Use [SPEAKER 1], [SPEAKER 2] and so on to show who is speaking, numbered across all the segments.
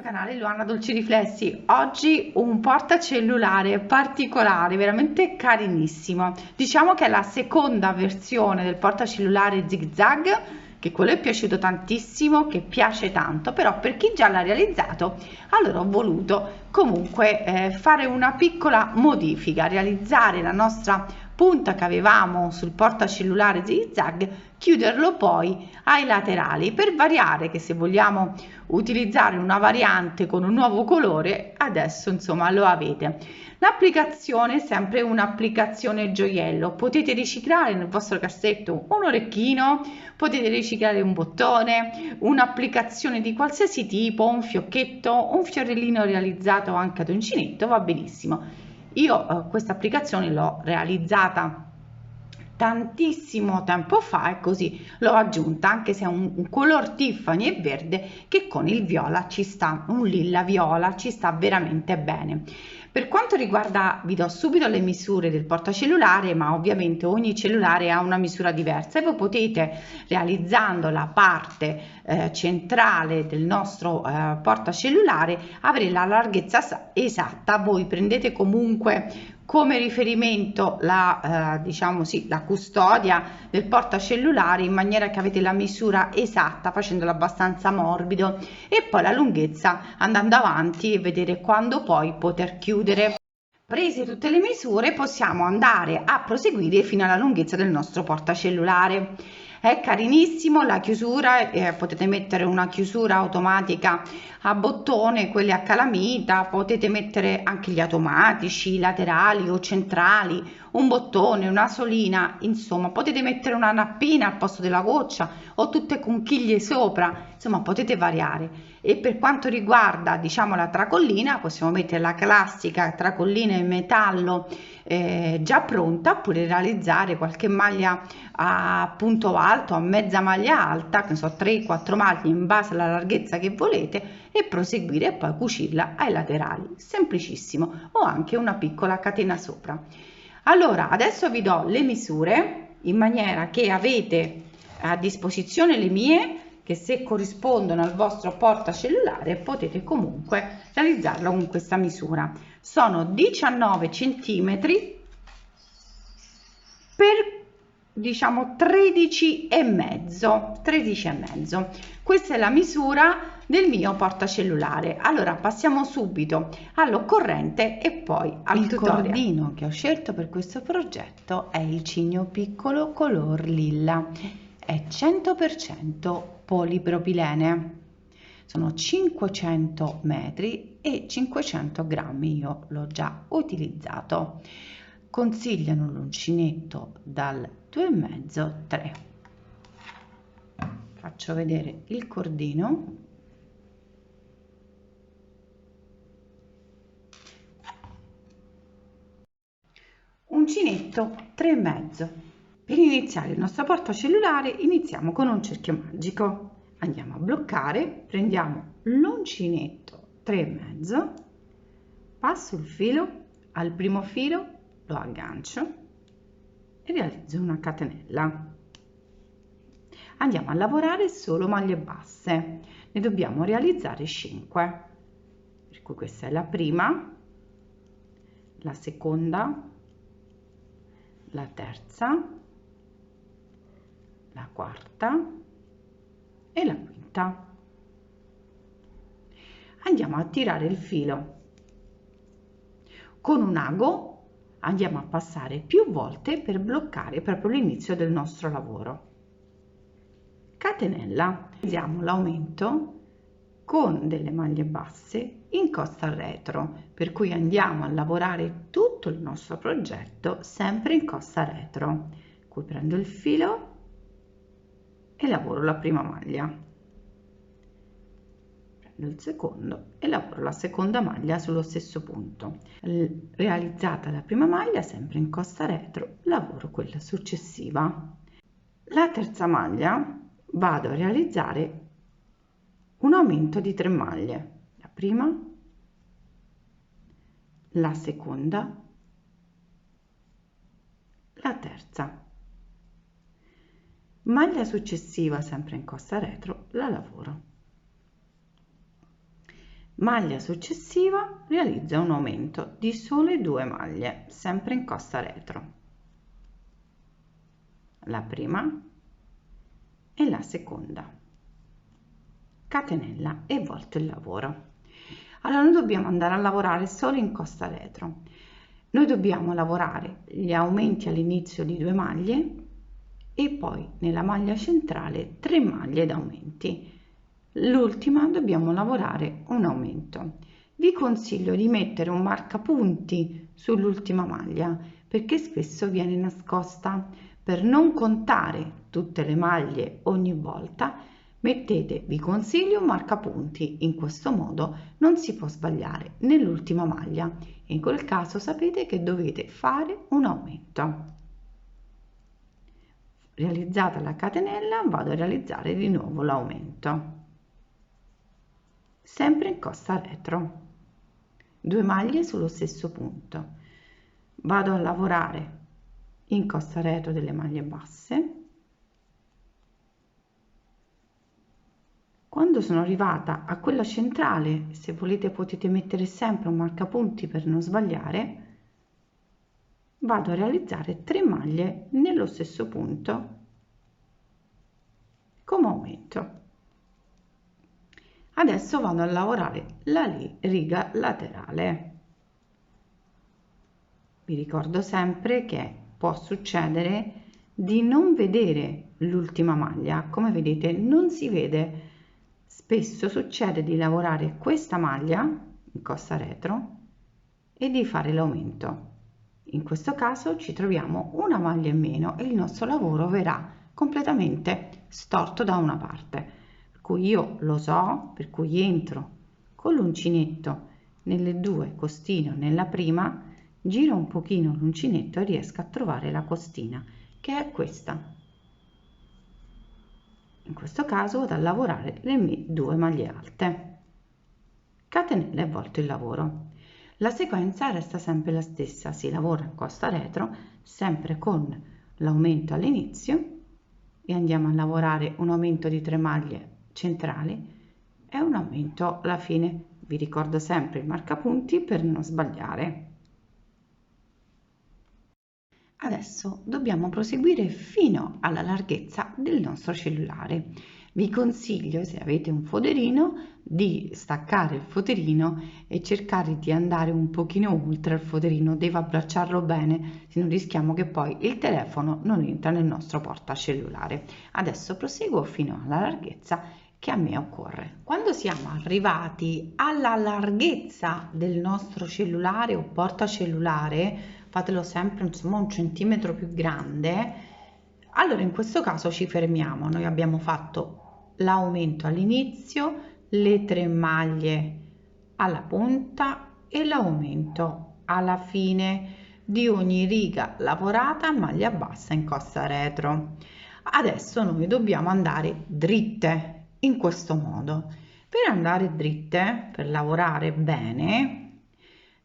[SPEAKER 1] Canale Luana Dolci Riflessi. Oggi un portacellulare particolare, veramente carinissimo. Diciamo che è la seconda versione del portacellulare zigzag, che quello è piaciuto tantissimo, che piace tanto, però per chi già l'ha realizzato, allora ho voluto comunque fare una piccola modifica, realizzare la nostra punta che avevamo sul portacellulare zigzag, chiuderlo poi ai laterali per variare, che se vogliamo utilizzare una variante con un nuovo colore adesso insomma lo avete. L'applicazione è sempre un'applicazione gioiello, potete riciclare nel vostro cassetto un orecchino, potete riciclare un bottone, un'applicazione di qualsiasi tipo, un fiocchetto, un fiorellino realizzato anche ad uncinetto, va benissimo. Io questa applicazione l'ho realizzata tantissimo tempo fa e così l'ho aggiunta, anche se è un color Tiffany e verde che con il viola ci sta, un lilla viola ci sta veramente bene. Per quanto riguarda, vi do subito le misure del portacellulare, ma ovviamente ogni cellulare ha una misura diversa e voi potete, realizzando la parte centrale del nostro portacellulare, avere la larghezza esatta. Voi prendete comunque come riferimento la diciamo sì, la custodia del portacellulare in maniera che avete la misura esatta, facendolo abbastanza morbido, e poi la lunghezza andando avanti e vedere quando poi poter chiudere. Prese tutte le misure possiamo andare a proseguire fino alla lunghezza del nostro portacellulare. È carinissimo, la chiusura potete mettere una chiusura automatica a bottone, quelle a calamita, potete mettere anche gli automatici laterali o centrali, un bottone, una solina, insomma potete mettere una nappina al posto della goccia o tutte conchiglie sopra, insomma potete variare. E per quanto riguarda diciamo la tracollina, possiamo mettere la classica tracollina in metallo già pronta, oppure realizzare qualche maglia a punto alto, a mezza maglia alta, che ne so, 3-4 maglie in base alla larghezza che volete, e proseguire e poi cucirla ai laterali, semplicissimo, o anche una piccola catena sopra. Allora adesso vi do le misure in maniera che avete a disposizione le mie, che se corrispondono al vostro portacellulare potete comunque realizzarlo con questa misura. Sono 19 centimetri per diciamo 13 e mezzo. Questa è la misura del mio portacellulare. Allora passiamo subito all'occorrente e poi al tutorial. Il cordino che ho scelto per questo progetto è il cigno piccolo color lilla, è 100% polipropilene, sono 500 metri e 500 grammi, io l'ho già utilizzato. Consigliano l'uncinetto dal 2,5-3. Faccio vedere il cordino. Uncinetto 3,5. Per iniziare il nostro portacellulare iniziamo con un cerchio magico. Andiamo a bloccare, prendiamo l'uncinetto 3,5, passo il filo al primo filo, lo aggancio e realizzo una catenella. Andiamo a lavorare solo maglie basse, ne dobbiamo realizzare 5, per cui questa è la prima, la seconda, la terza, la quarta e la quinta. Andiamo a tirare il filo con un ago, andiamo a passare più volte per bloccare proprio l'inizio del nostro lavoro. Catenella, realizziamo l'aumento con delle maglie basse in costa al retro, per cui andiamo a lavorare tutto il nostro progetto sempre in costa retro. Qui prendo il filo e lavoro la prima maglia, prendo il secondo e lavoro la seconda maglia sullo stesso punto. Realizzata la prima maglia, sempre in costa retro, lavoro quella successiva. La terza maglia vado a realizzare un aumento di 3 maglie, la prima, la seconda, la terza. Maglia successiva sempre in costa retro la lavoro. Maglia successiva, realizza un aumento di sole 2 maglie, sempre in costa retro, la prima e la seconda, catenella e volto il lavoro. Allora noi dobbiamo andare a lavorare solo in costa retro, noi dobbiamo lavorare gli aumenti all'inizio di 2 maglie e poi nella maglia centrale 3 maglie d'aumenti. L'ultima dobbiamo lavorare un aumento. Vi consiglio di mettere un marcapunti sull'ultima maglia perché spesso viene nascosta. Per non contare tutte le maglie ogni volta, vi consiglio un marcapunti. In questo modo non si può sbagliare nell'ultima maglia e in quel caso sapete che dovete fare un aumento. Realizzata la catenella, vado a realizzare di nuovo l'aumento, sempre in costa retro, 2 maglie sullo stesso punto, vado a lavorare in costa retro delle maglie basse. Quando sono arrivata a quella centrale, se volete potete mettere sempre un marcapunti per non sbagliare, vado a realizzare 3 maglie nello stesso punto come aumento. Adesso vado a lavorare la riga laterale. Vi ricordo sempre che può succedere di non vedere l'ultima maglia, come vedete non si vede. Spesso succede di lavorare questa maglia in costa retro e di fare l'aumento. In questo caso ci troviamo una maglia in meno e il nostro lavoro verrà completamente storto da una parte, per cui io lo so, per cui entro con l'uncinetto nelle due costine, nella prima giro un pochino l'uncinetto e riesco a trovare la costina che è questa. In questo caso vado a lavorare le mie 2 maglie alte, catenella e volto il lavoro. La sequenza resta sempre la stessa, si lavora in costa retro sempre con l'aumento all'inizio e andiamo a lavorare un aumento di 3 maglie centrali e un aumento alla fine. Vi ricordo sempre il marcapunti per non sbagliare. Adesso dobbiamo proseguire fino alla larghezza del nostro cellulare. Vi consiglio, se avete un foderino, di staccare il foderino e cercare di andare un pochino oltre il foderino, deve abbracciarlo bene, se non rischiamo che poi il telefono non entra nel nostro portacellulare. Adesso proseguo fino alla larghezza che a me occorre. Quando siamo arrivati alla larghezza del nostro cellulare o portacellulare, fatelo sempre insomma 1 centimetro più grande, allora in questo caso ci fermiamo. Noi abbiamo fatto l'aumento all'inizio, le 3 maglie alla punta e l'aumento alla fine di ogni riga lavorata a maglia bassa in costa retro. Adesso noi dobbiamo andare dritte in questo modo. Per andare dritte, per lavorare bene,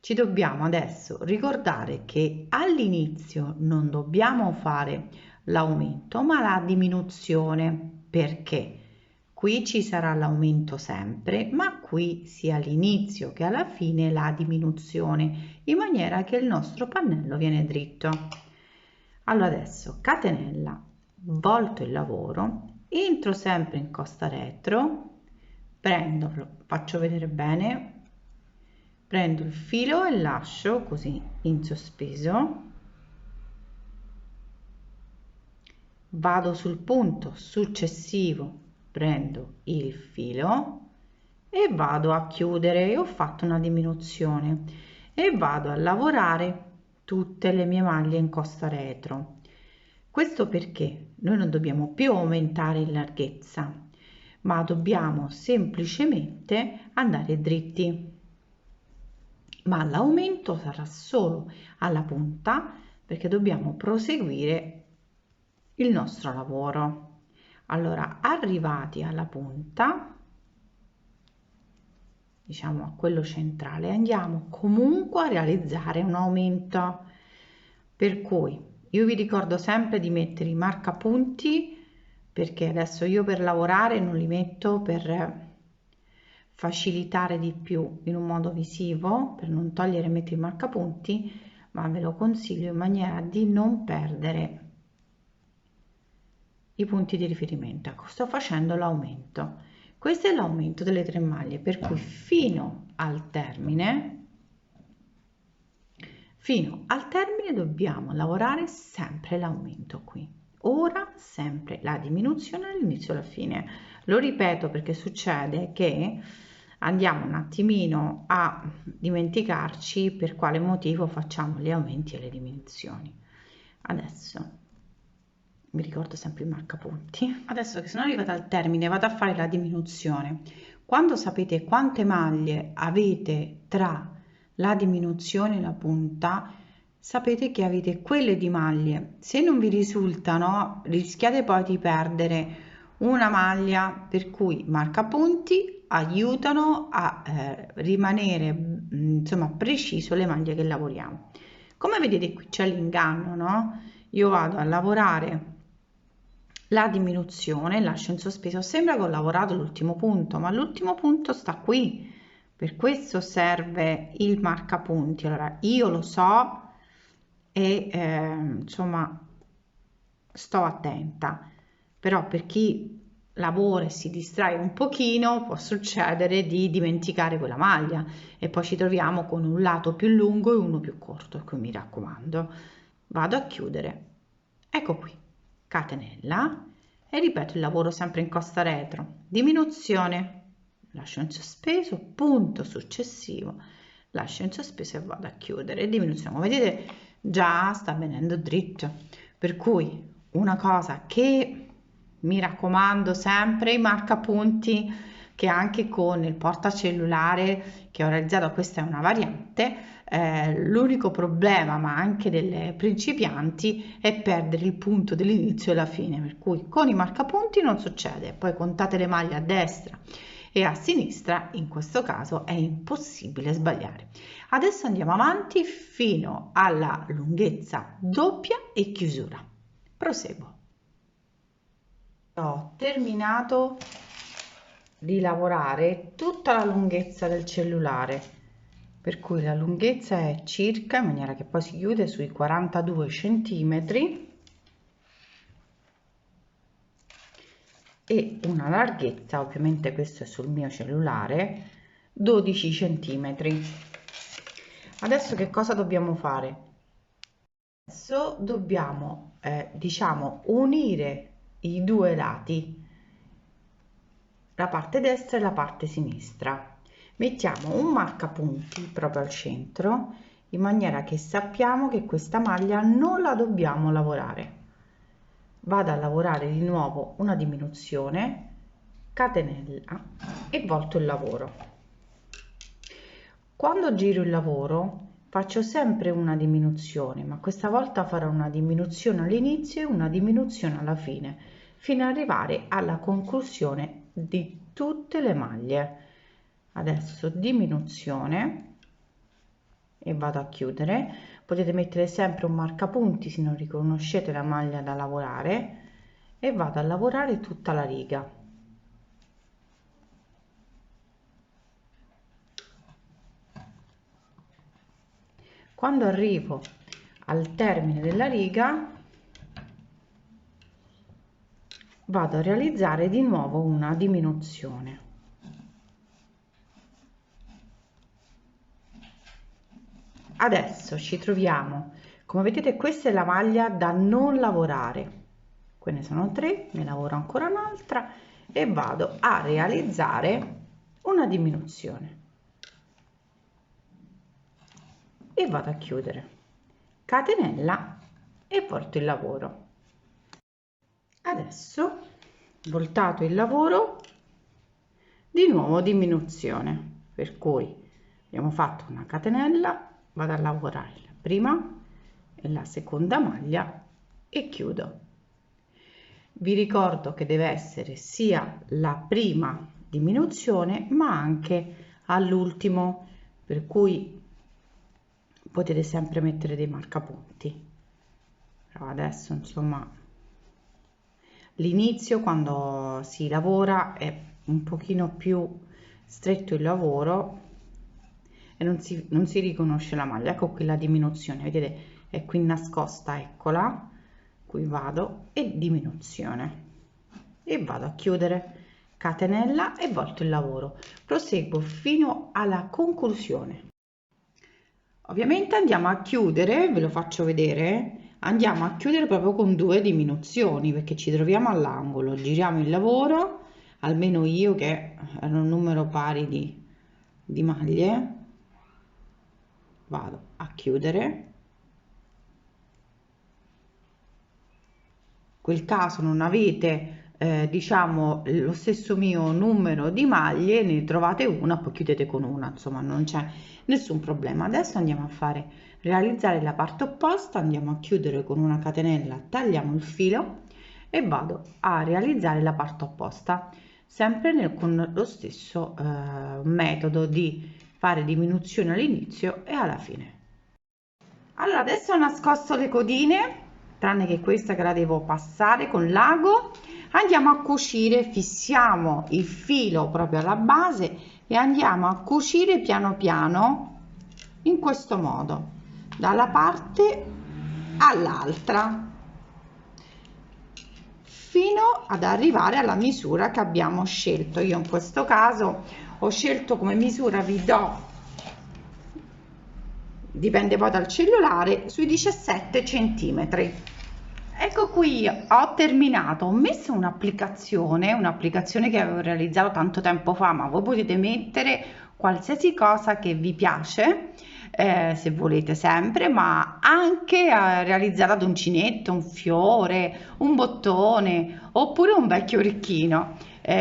[SPEAKER 1] ci dobbiamo adesso ricordare che all'inizio non dobbiamo fare l'aumento ma la diminuzione. Perché qui ci sarà l'aumento sempre, ma qui sia all'inizio che alla fine la diminuzione, in maniera che il nostro pannello viene dritto. Allora adesso catenella, volto il lavoro, entro sempre in costa retro, faccio vedere bene, prendo il filo e lascio così in sospeso, vado sul punto successivo, prendo il filo e vado a chiudere. Ho fatto una diminuzione e vado a lavorare tutte le mie maglie in costa retro. Questo perché noi non dobbiamo più aumentare in larghezza, ma dobbiamo semplicemente andare dritti. Ma l'aumento sarà solo alla punta perché dobbiamo proseguire il nostro lavoro. Allora, arrivati alla punta, diciamo a quello centrale, andiamo comunque a realizzare un aumento, per cui io vi ricordo sempre di mettere i marcapunti, perché adesso io per lavorare non li metto per facilitare di più in un modo visivo per non togliere e mettere i marcapunti, ma ve lo consiglio in maniera di non perdere i punti di riferimento. Ecco, sto facendo l'aumento. Questo è l'aumento delle 3 maglie, per cui fino al termine dobbiamo lavorare sempre l'aumento qui. Ora sempre la diminuzione dall'inizio alla fine. Lo ripeto perché succede che andiamo un attimino a dimenticarci per quale motivo facciamo gli aumenti e le diminuzioni. Adesso mi ricordo sempre il marcapunti. Adesso che sono arrivata al termine vado a fare la diminuzione. Quando sapete quante maglie avete tra la diminuzione e la punta, sapete che avete quelle di maglie. Se non vi risultano, rischiate poi di perdere una maglia, per cui marcapunti aiutano a rimanere insomma preciso le maglie che lavoriamo. Come vedete qui c'è l'inganno, no? Io vado a lavorare la diminuzione, lascio in sospeso, sembra che ho lavorato l'ultimo punto, ma l'ultimo punto sta qui, per questo serve il marcapunti. Allora io lo so e insomma sto attenta, però per chi lavora e si distrae un pochino può succedere di dimenticare quella maglia e poi ci troviamo con un lato più lungo e uno più corto, quindi mi raccomando vado a chiudere, ecco qui, catenella e ripeto il lavoro sempre in costa retro, diminuzione, lascio in sospeso, punto successivo, lascio in sospeso e vado a chiudere, diminuzione, come vedete già sta venendo dritto, per cui una cosa che mi raccomando sempre, i marcapunti, che anche con il portacellulare che ho realizzato, questa è una variante, l'unico problema, ma anche delle principianti, è perdere il punto dell'inizio e la fine, per cui con i marcapunti non succede, poi contate le maglie a destra e a sinistra, in questo caso è impossibile sbagliare. Adesso andiamo avanti fino alla lunghezza doppia e chiusura. Proseguo. Ho terminato di lavorare tutta la lunghezza del cellulare, per cui la lunghezza è circa, in maniera che poi si chiude, sui 42 centimetri e una larghezza, ovviamente questo è sul mio cellulare, 12 centimetri. Adesso che cosa dobbiamo fare? Adesso dobbiamo diciamo unire i due lati, la parte destra e la parte sinistra. Mettiamo un marcapunti proprio al centro, in maniera che sappiamo che questa maglia non la dobbiamo lavorare. Vado a lavorare di nuovo una diminuzione, catenella e volto il lavoro. Quando giro il lavoro faccio sempre una diminuzione, ma questa volta farò una diminuzione all'inizio e una diminuzione alla fine, fino ad arrivare alla conclusione di tutte le maglie. Adesso diminuzione e vado a chiudere. Potete mettere sempre un marcapunti se non riconoscete la maglia da lavorare e vado a lavorare tutta la riga. Quando arrivo al termine della riga vado a realizzare di nuovo una diminuzione. Adesso ci troviamo, come vedete questa è la maglia da non lavorare, qui ne sono 3, ne lavoro ancora un'altra e vado a realizzare una diminuzione e vado a chiudere, catenella e volto il lavoro. Adesso voltato il lavoro, di nuovo diminuzione, per cui abbiamo fatto una catenella, vado a lavorare la prima e la seconda maglia e chiudo. Vi ricordo che deve essere sia la prima diminuzione ma anche all'ultimo, per cui potete sempre mettere dei marcapunti. Però adesso insomma l'inizio quando si lavora è un pochino più stretto il lavoro e non si riconosce la maglia. Ecco qui la diminuzione, vedete, è qui nascosta, eccola, qui vado e diminuzione e vado a chiudere, catenella e volto il lavoro, proseguo fino alla conclusione. Ovviamente andiamo a chiudere, ve lo faccio vedere, andiamo a chiudere proprio con 2 diminuzioni perché ci troviamo all'angolo, giriamo il lavoro, almeno io che ero un numero pari di maglie, vado a chiudere. Quel caso non avete diciamo lo stesso mio numero di maglie, ne trovate una, poi chiudete con una, insomma non c'è nessun problema. Adesso andiamo a fare realizzare la parte opposta, andiamo a chiudere con una catenella, tagliamo il filo e vado a realizzare la parte opposta, sempre con lo stesso metodo di fare diminuzione all'inizio e alla fine. Allora adesso ho nascosto le codine, tranne che questa che la devo passare con l'ago. Andiamo a cucire, fissiamo il filo proprio alla base e andiamo a cucire piano piano in questo modo, dalla parte all'altra, fino ad arrivare alla misura che abbiamo scelto. Io in questo caso ho scelto come misura, vi do, dipende poi dal cellulare, sui 17 centimetri. Ecco qui, ho terminato, ho messo un'applicazione che avevo realizzato tanto tempo fa, ma voi potete mettere qualsiasi cosa che vi piace, se volete sempre, ma anche realizzata ad uncinetto, un fiore, un bottone oppure un vecchio orecchino.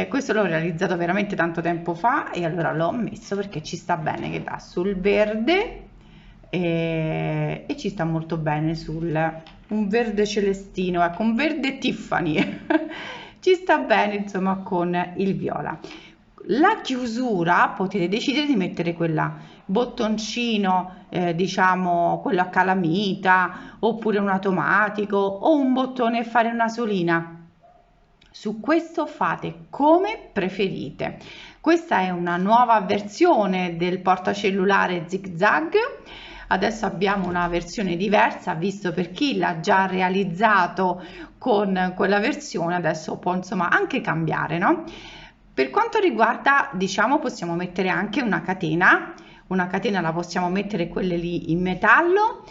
[SPEAKER 1] Questo l'ho realizzato veramente tanto tempo fa e allora l'ho messo perché ci sta bene, che va sul verde e ci sta molto bene sul un verde celestino, ecco, un verde Tiffany ci sta bene insomma con il viola. La chiusura potete decidere di mettere quella bottoncino, diciamo quello a calamita, oppure un automatico o un bottone e fare una solina. Su questo fate come preferite. Questa è una nuova versione del portacellulare zigzag. Adesso abbiamo una versione diversa, visto per chi l'ha già realizzato con quella versione, adesso può insomma anche cambiare, no? Per quanto riguarda, diciamo, possiamo mettere anche una catena la possiamo mettere quelle lì in metallo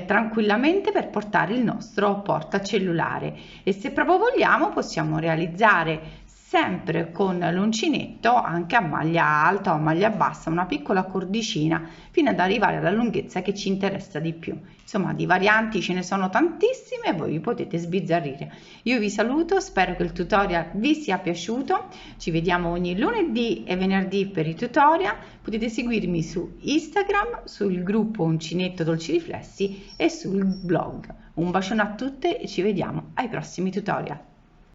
[SPEAKER 1] tranquillamente per portare il nostro portacellulare, e se proprio vogliamo possiamo realizzare sempre con l'uncinetto anche a maglia alta o a maglia bassa una piccola cordicina fino ad arrivare alla lunghezza che ci interessa di più. Insomma, di varianti ce ne sono tantissime e voi vi potete sbizzarrire. Io vi saluto, spero che il tutorial vi sia piaciuto, ci vediamo ogni lunedì e venerdì per i tutorial. Potete seguirmi su Instagram, sul gruppo Uncinetto Dolci Riflessi e sul blog. Un bacione a tutte e ci vediamo ai prossimi tutorial.